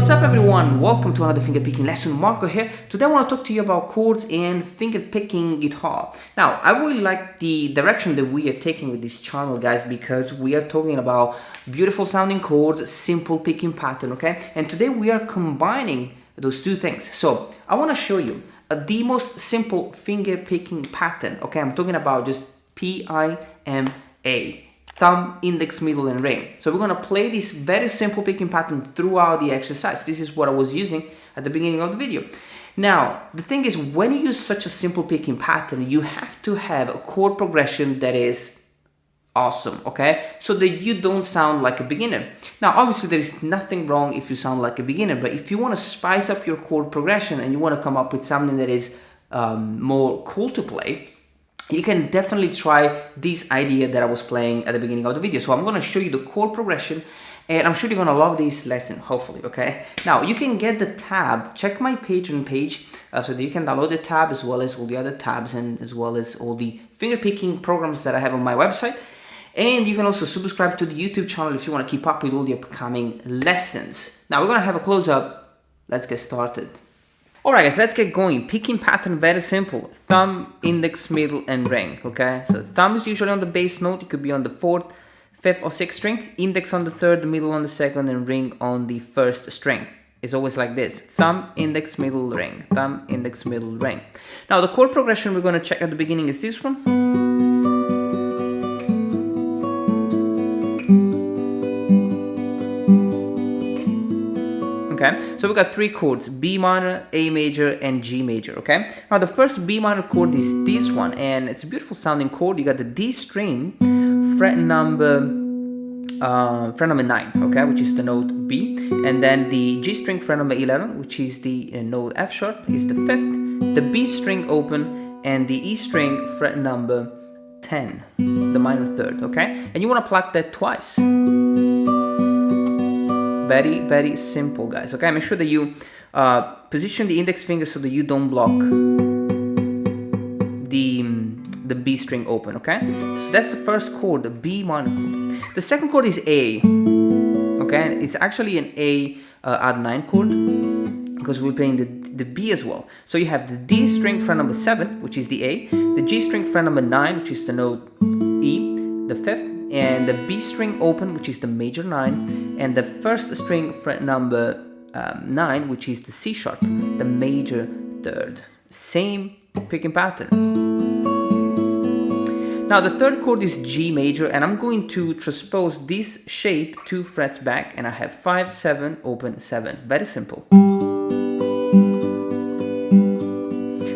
What's up everyone, welcome to another fingerpicking lesson. Marco here. Today I want to talk to you about chords and fingerpicking guitar. Now, I really like the direction that we are taking with this channel, guys, because we are talking about beautiful sounding chords, simple picking pattern, okay? And today we are combining those two things. So I want to show you the most simple finger picking pattern, okay? I'm talking about just P-I-M-A. Thumb, index, middle, and ring. So we're gonna play this very simple picking pattern throughout the exercise. This is what I was using at the beginning of the video. Now, the thing is, when you use such a simple picking pattern, you have to have a chord progression that is awesome, okay? So that you don't sound like a beginner. Now, obviously, there is nothing wrong if you sound like a beginner, but if you wanna spice up your chord progression and you wanna come up with something that is more cool to play, you can definitely try this idea that I was playing at the beginning of the video. So I'm going to show you the chord progression, and I'm sure you're going to love this lesson, hopefully, okay? Now, you can get the tab, check my Patreon page, so that you can download the tab as well as all the other tabs and as well as all the finger picking programs that I have on my website. And you can also subscribe to the YouTube channel if you want to keep up with all the upcoming lessons. Now, we're going to have a close-up. Let's get started. Alright guys, let's get going. Picking pattern, very simple. Thumb, index, middle, and ring, okay? So thumb is usually on the bass note. It could be on the 4th, 5th, or 6th string. Index on the 3rd, middle on the 2nd, and ring on the 1st string. It's always like this. Thumb, index, middle, ring. Thumb, index, middle, ring. Now the chord progression we're going to check at the beginning is this one. Okay, so we got three chords: B minor, A major, and G major, okay? Now the first B minor chord is this one, and it's a beautiful sounding chord. You got the D string, fret number 9, okay, which is the note B, and then the G string, fret number 11, which is the note F sharp, is the 5th, the B string open, and the E string, fret number 10, the minor 3rd, okay? And you want to pluck that twice. Very, very simple, guys, okay? Make sure that you position the index finger so that you don't block the B string open, okay? So that's the first chord, the B minor chord. The second chord is A, okay? It's actually an A add 9 chord because we're playing the B as well. So you have the D string, fret number 7, which is the A, the G string, fret number 9, which is the note E, the 5th, and the B string open, which is the major 9, and the first string, fret number 9, which is the C sharp, the major 3rd. Same picking pattern. Now the third chord is G major, and I'm going to transpose this shape 2 frets back, and I have 5, 7, open, 7. Very simple.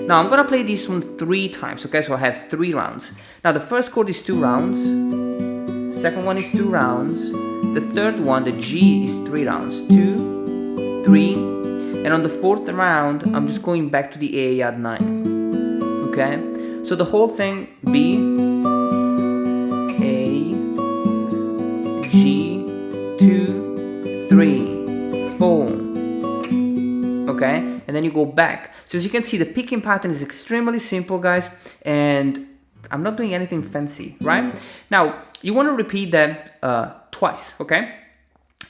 Now I'm gonna play this one 3 times, okay? So I have 3 rounds. Now the first chord is 2 rounds. Second one is 2 rounds. The third one, the G, is 3 rounds. 2, 3, and on the 4th round, I'm just going back to the A add 9. Okay? So the whole thing: B, A, G, 2, 3, 4. Okay? And then you go back. So as you can see, the picking pattern is extremely simple, guys, and I'm not doing anything fancy, right? Now, you want to repeat that twice, okay?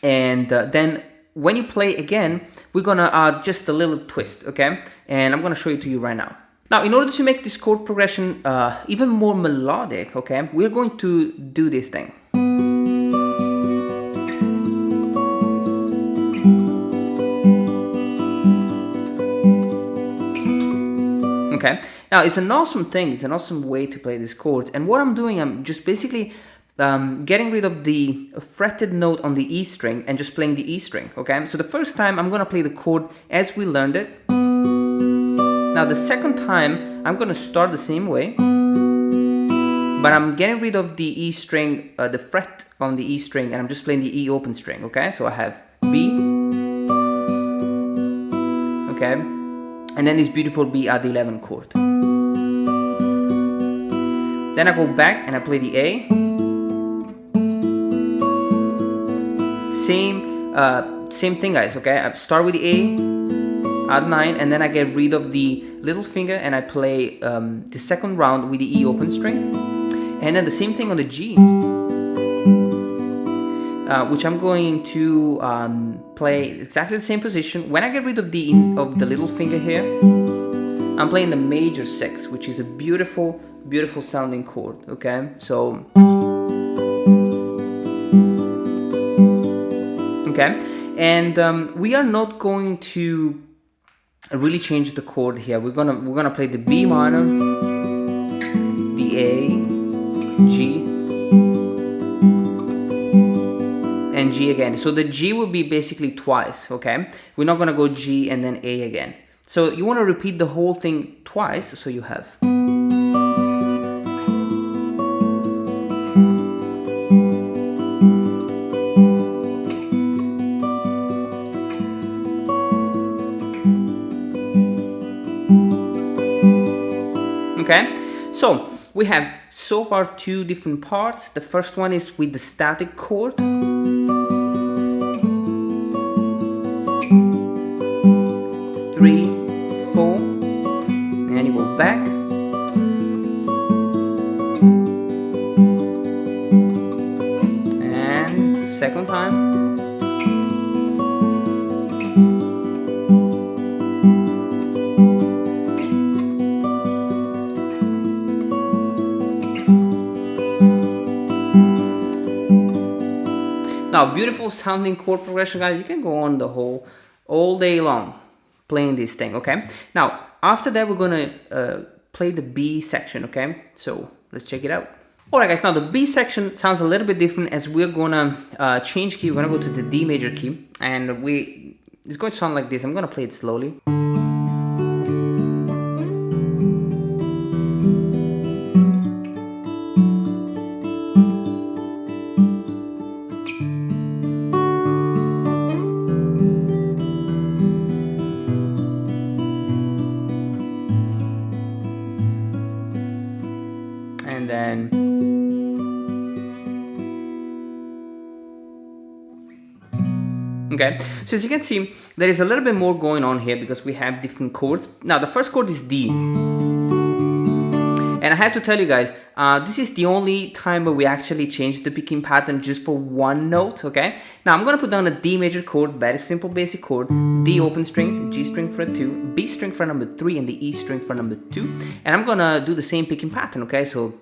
And then when you play again, we're gonna add just a little twist, okay? And I'm gonna show it to you right now. Now, in order to make this chord progression even more melodic, okay, we're going to do this thing. Okay, now it's an awesome thing, it's an awesome way to play these chords, and what I'm doing, I'm just basically getting rid of the fretted note on the E string and just playing the E string, okay? So the first time I'm gonna play the chord as we learned it. Now the second time I'm gonna start the same way, but I'm getting rid of the E string, the fret on the E string, and I'm just playing the E open string, okay? So I have B, okay? And then this beautiful B add 11 chord. Then I go back and I play the A. Same thing, guys, okay? I start with the A, add 9, and then I get rid of the little finger and I play the second round with the E open string. And then the same thing on the G. which I'm going to play exactly the same position. When I get rid of the little finger here, I'm playing the major 6, which is a beautiful, beautiful sounding chord. Okay, so okay, and we are not going to really change the chord here. We're gonna play the B minor, the A, G, and G again. So the G will be basically twice, okay? We're not gonna go G and then A again. So you wanna repeat the whole thing twice, so you have. Okay, so we have so far 2 different parts. The first one is with the static chord. 3, 4, and then you go back. And second time. Now, beautiful sounding chord progression, guys. You can go on all day long playing this thing, okay? Now, after that, we're gonna play the B section, okay? So let's check it out. All right, guys. Now the B section sounds a little bit different, as we're gonna change key. We're gonna go to the D major key, and it's going to sound like this. I'm gonna play it slowly. And then okay, so as you can see, there is a little bit more going on here because we have different chords. Now the first chord is D, and I have to tell you guys, this is the only time where we actually change the picking pattern just for one note. Okay, now I'm gonna put down a D major chord, very simple basic chord, D open string, G string fret 2, B string fret number 3, and the E string fret number 2, and I'm gonna do the same picking pattern. Okay, so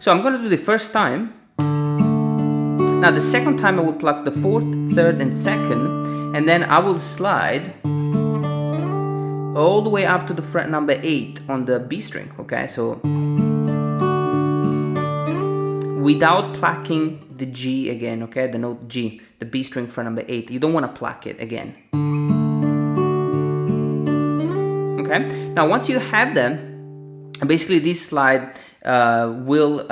I'm gonna do the first time. Now the second time I will pluck the 4th, 3rd, and 2nd, and then I will slide all the way up to the fret number 8 on the B string. Okay, so without plucking the G again. Okay, the note G, the B string fret number 8. You don't want to pluck it again. Okay, now once you have them, basically this slide will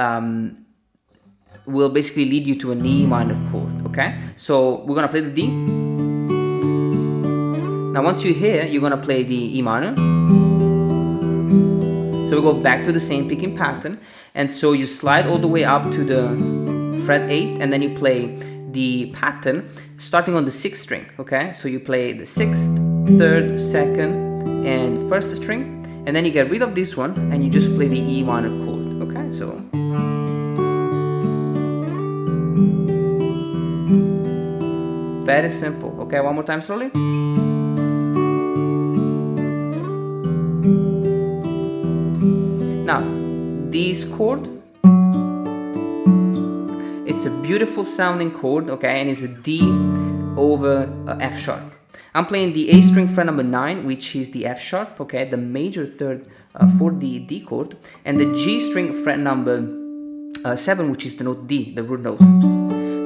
basically lead you to an E minor chord. Okay, so we're gonna play the D. Now once you're here, you're gonna play the E minor. So we go back to the same picking pattern, and so you slide all the way up to the fret 8, and then you play the pattern starting on the 6th string. Okay, so you play the 6th, 3rd, 2nd, and 1st string, and then you get rid of this one and you just play the E minor chord. Okay, so very simple. Okay, one more time slowly. Now, this chord, it's a beautiful sounding chord, okay, and it's a D over F sharp. I'm playing the A string fret number 9, which is the F sharp, okay, the major 3rd for the D chord, and the G string fret number 7, which is the note D, the root note.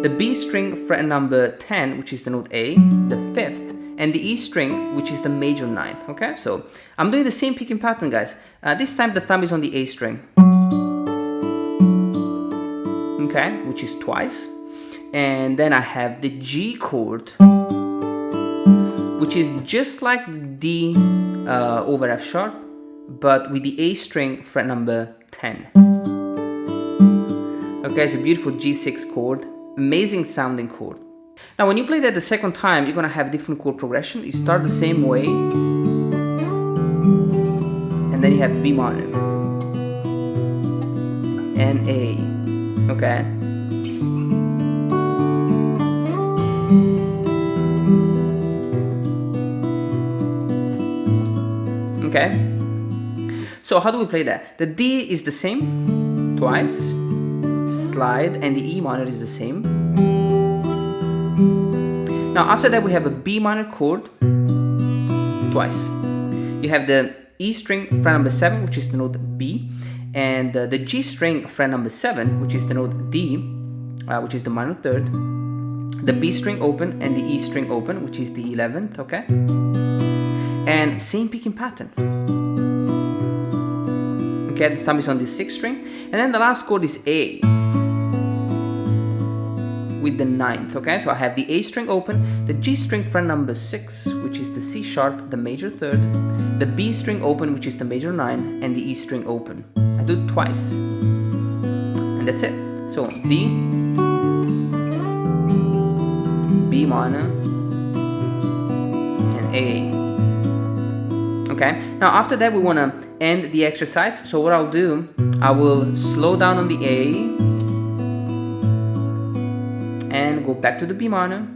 The B string fret number 10, which is the note A, the 5th, and the E string, which is the major 9th. Okay, so I'm doing the same picking pattern, guys. This time the thumb is on the A string. Okay, which is twice. And then I have the G chord, which is just like D over F sharp, but with the A string fret number 10. Okay, it's a beautiful G6 chord. Amazing sounding chord. Now when you play that the second time, you're gonna have different chord progression. You start the same way, and then you have B minor and A, okay, okay? So how do we play that? The D is the same twice, slide, and the E minor is the same. Now after that we have a B minor chord twice. You have the E string fret number 7, which is the note B, and the G string fret number 7, which is the note D, which is the minor third, the B string open and the E string open, which is the 11th, okay? And same picking pattern. Okay, the thumb is on the 6th string, and then the last chord is A with the 9th, okay? So I have the A string open, the G string fret number 6, which is the C sharp, the major third, the B string open, which is the major 9, and the E string open. I do it twice, and that's it. So D, B minor, and A. Okay, now after that we want to end the exercise. So what I'll do, I will slow down on the A and go back to the B minor.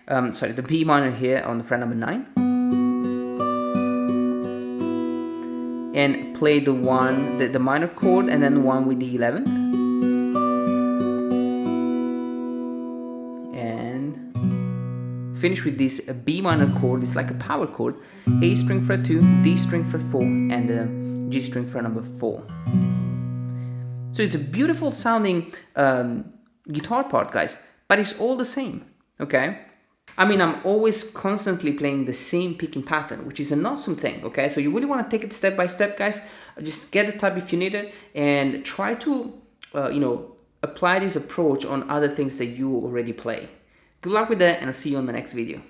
The B minor here on the fret number 9, and play the one, the minor chord, and then the one with the 11th, and finish with this B minor chord. It's like a power chord, A string fret 2, D string fret 4, and the G string fret number 4. So it's a beautiful sounding guitar part, guys, but it's all the same, okay? I mean, I'm always constantly playing the same picking pattern, which is an awesome thing, okay? So you really want to take it step by step, guys. Just get the tab if you need it, and try to, apply this approach on other things that you already play. Good luck with that, and I'll see you on the next video.